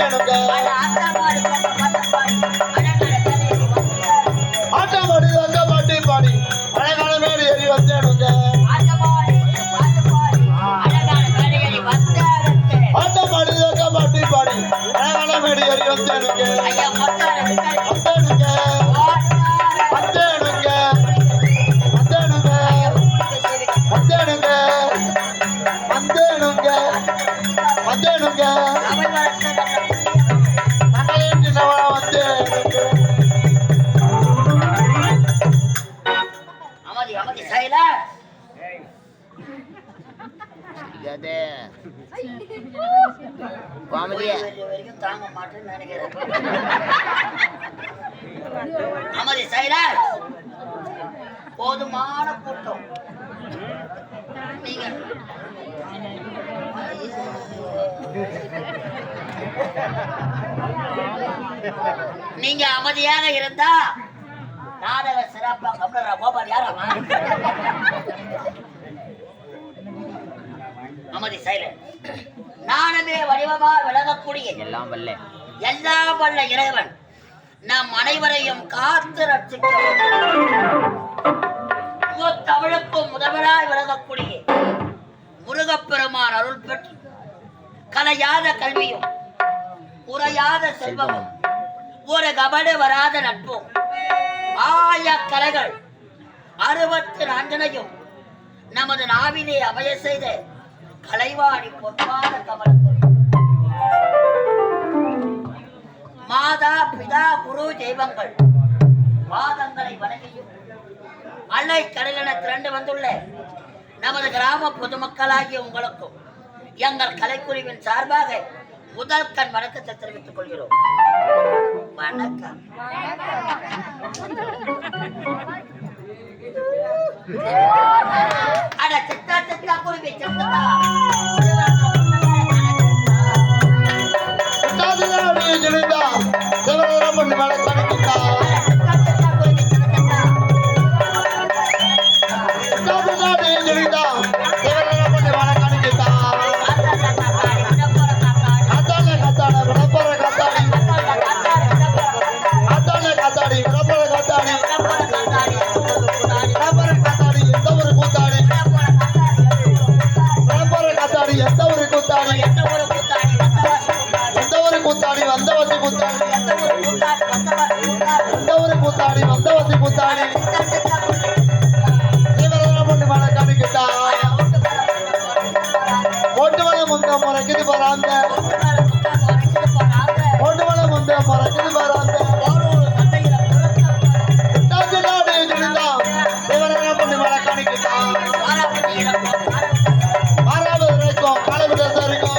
வந்தேனுங்க ஆட்டமாடி அங்க பாட்டி பாடி அழகான மேடு ஏறி வந்தேனுங்க ஆட்டமாடி அங்க பாட்டி பாடி அழகான மேடு ஏறி வந்தேனுங்க தாங்க மாட்டேன்னு நினைக்கிறேன். அமதி சைலர் போதுமான கூட்டம். நீங்க அமைதியாக இருந்தா நாடக சிறப்பாக கோபால் யாரா அமதி சைலர் நானமே வடிவமா விலகக்கூடிய எல்லாம் வல்ல இறைவன் நம் அனைவரையும் காத்து தமிழுக்கும் முதல்வராய் விலகக்கூடிய முருகப்பெருமான் அருள் பெற்று கலையாத கல்வியும் குறையாத செல்வமும் ஒரு கபடு வராத நட்பும் ஆய கலைகள் 64 நமது நாவிலே அமைய செய்த கலைவாணி பொற்பாத கமலத்தில் மாதா பிதா குரு தெய்வங்கள் பாதங்களை வணங்கியும் அலை கடலென திரண்டு வந்துள்ள நமது கிராம பொதுமக்களாகிய உங்களுக்கும் எங்கள் கலைக்குழுவின் சார்பாக முதல் கண் வணக்கத்தை தெரிவித்துக் கொள்கிறோம். வணக்கம். அட சித்தா சித்தா குருவி சித்தா ஜெனிதா சிவராமன் மேல தனிக்கிட்டா ஜெனிதா சிவராமன் மேல தனிக்கிட்டா கத்தானே கத்தானே விடப்பற கத்தானி கத்தானே கத்தானி விடப்பற கத்தானி விடப்பற கத்தானி எந்த ஒரு கூத்தாடி விடப்பற கத்தானி எந்த ஒரு கூத்தாடி கூத்தாடி வந்தவத்தி கூத்தாடி எந்த ஒரு கூத்தாடி வந்தவத்தி கூத்தாடி சிவராமன் மேல கணிக்கிட்டா ஓட்டுமலை முந்த முறைக்குது போறாங்க ஓட்டுமலை முந்த முறைக்குது போறாங்க சிவராமன் மேல கணிக்கிட்டா ஆறாவது வரைக்கும் காலை விட்டு இருக்கும்